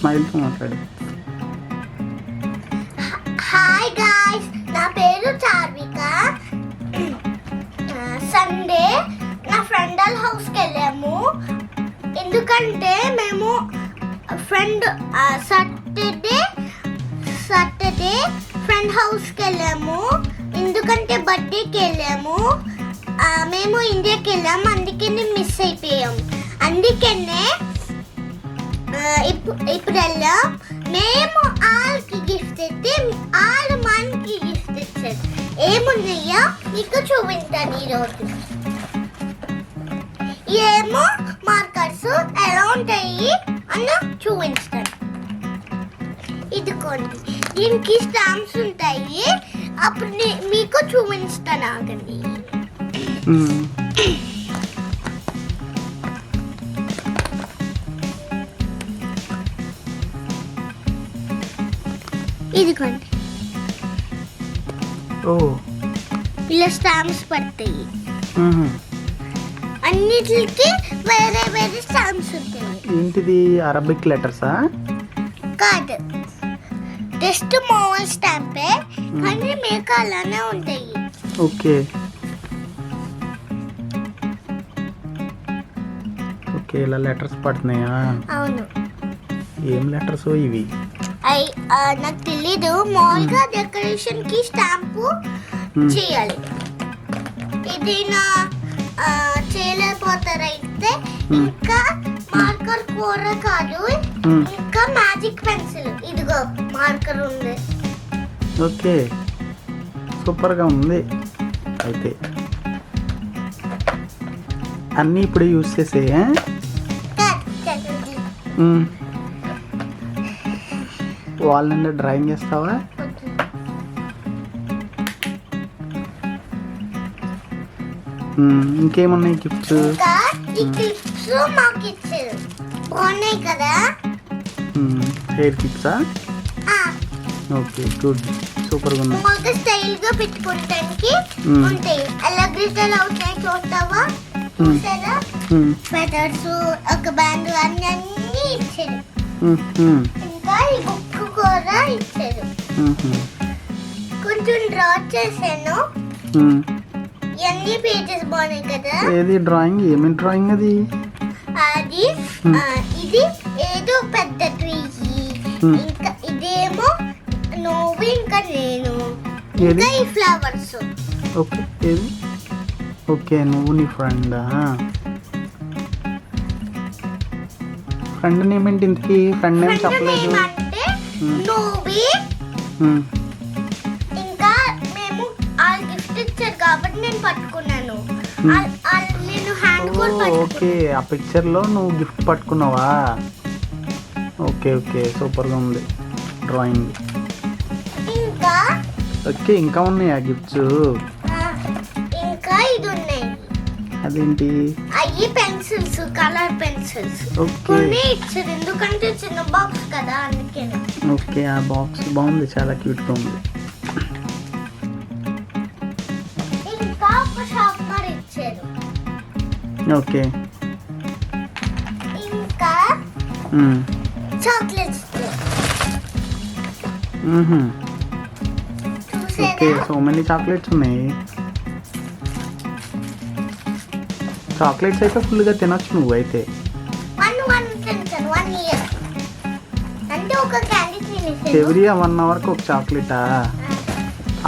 స్మైల్తో మాట్లాడు. Hi guys, నా పేరు చార్విక. సండే నా ఫ్రెండ్ వాళ్ళ హౌస్కి వెళ్ళాము. ఎందుకంటే మేము సాటర్డే ఫ్రెండ్ హౌస్కి వెళ్ళాము. ఎందుకంటే బర్త్డేకి వెళ్ళాము. మేము ఇండియాకి వెళ్ళాము, అందుకనే మిస్ అయిపోయాం. అందుకనే ఇప్పుడు వెళ్ళాం. మేము వాళ్ళకి గిఫ్ట్ ఇస్తే వాళ్ళు మనకి గిఫ్ట్ ఇచ్చారు. ఏమున్నాయో మీకు చూపించాను ఈరోజు. ఏమో మార్కర్స్ ఎలా ఉంటాయి అన్న చూపించాను. ఇదిగోండి, దీనికి స్టాంప్స్ ఉంటాయి. అప్పుడు మీకు చూపించాను. ఆగండి. ఇదిగోండి, ఇలా స్టాంప్స్ పడతాయి. అన్నిటికి వేరే వేరే స్టాంప్స్ ఉంటాయి. ఏంటిది, అరబిక్ లెటర్సా? కాదు, జస్ట్ మామూలు స్టాంపే, కానీ మీకు అలానే ఉంటాయి. ఓకే ఓకే, ఇలా లెటర్స్ పడుతున్నాయా? అవును. ఏం లెటర్స్ ఇవి? నాకు తెలీదు. మామూలుగా డెకరేషన్ కి స్టాంపు చేయాలి. ఏదైనా చేయలేకపోతారైతే ఇంకా మార్కర్ కూర కాదు, ఇంకా మ్యాజిక్ పెన్సిల్. ఇదిగో మార్కర్ ఉంది. ఓకే, సూపర్గా ఉంది. అయితే అన్నీ ఇప్పుడు యూజ్ చేసే వాళ్ళ నుండి డ్రాయింగ్ చేస్తావా? ఇంకేమున్నాయి గిఫ్ట్స్? ఈ క్లిప్స్ మాకు ఇచ్చారు, బాగున్నాయి కదా. హెయిర్ క్లిప్సా? ఓకే, గుడ్, సూపర్గా ఉన్నాయి. మాకు స్టైల్ గా పెట్టుకోవడానికి ఉంటాయి. ఎలా గ్లిటర్ అవుతాయి చూస్తావా? చూసారా? ఫెదర్స్, ఒక బ్యాండ్ అన్ని ఇచ్చారు. ఇంకా ఈ బుక్ కూడా ఇచ్చారు. కొంచెం డ్రా చేశాను. ఎన్ని పేజెస్ బాగున్నాయి కదా. ఏది డ్రాయింగ్? ఏమేమి డ్రాయింగ్ అది? అది ఇది ఏదో పెద్ద ట్రీ, ఇంకా ఇదేమో నువ్వు, ఇంకా నేను, ఇంకా ఈ ఫ్లవర్స్. ఓకే, ఏది? ఓకే, నువ్వు నీ ఫ్రెండా? ఫ్రెండ్ నేమ్ ఏంటి ఇంతకి? ఫ్రెండ్ నేమ్ చెప్పలేదు. అంటే నువ్వు, ఇంకా మేము వాళ్ళు గిఫ్ట్ ఇచ్చారు కాబట్టి నేను పట్టుకున్నాను. నేను హ్యాండ్ కూడా పట్టుకున్నాను. ఓకే, ఆ పిక్చర్లో నువ్వు గిఫ్ట్ పట్టుకున్నావా? ఓకే ఓకే, సూపర్గా ఉంది డ్రాయింగ్. ఇంకా ఓకే, ఇంకా ఉన్నాయా గిఫ్ట్స్? ఇంకా ఇది ఉన్నాయి. అదేంటి? అవి పెన్సిల్స్, కలర్ పెన్సిల్స్. ఓకే, ఇచ్చారు ఎందుకంటే చిన్న బాక్స్ కదా, అందుకే. ఓకే, ఆ బాక్స్ బాగుంది, చాలా క్యూట్గా ఉంది. ఇంకా ఒక షార్ప్నర్ ఇచ్చారు. ఓకే, ఇంకా చాక్లెట్స్ ఇచ్చారు. ఓకే, సో మెనీ చాక్లెట్స్ ఉన్నాయి. చాక్లెట్స్ అయితే ఫుల్గా తినొచ్చు నువ్వు అయితే. 1 year అంటే ఒక క్యాండీ తినేసాను. ఎవ్రీ 1 అవర్కి ఒక చాక్లెటా?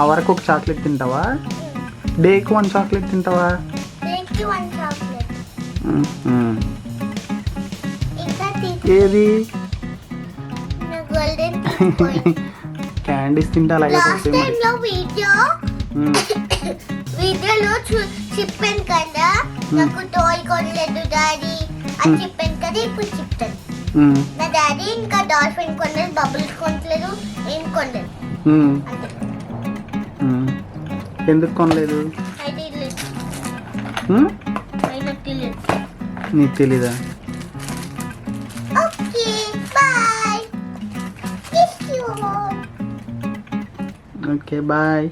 అవర్కి ఒక చాక్లెట్ తింటావా? డేకి 1 చాక్లెట్ తింటావా? డేకి 1 చాక్లెట్. ఇంకా ఏది? గోల్డెన్ క్యాండీస్ తింటా అలాగే. లాస్ట్ టైం లో వీడియోలో చెప్పాను కదా, నాకు టాయ్ కొనలేదు డాడీ అని చెప్పాను కదా. ఇప్పుడు చెప్తాను, నా డాడీ ఇంకా డాల్ఫిన్ కొనలేదు, బబుల్స్ కొనలేదు, ఏం కొనలేదు. ఎందుకు కొనలేదు? నీకు తెలీదా? Okay, bye. Okay, bye.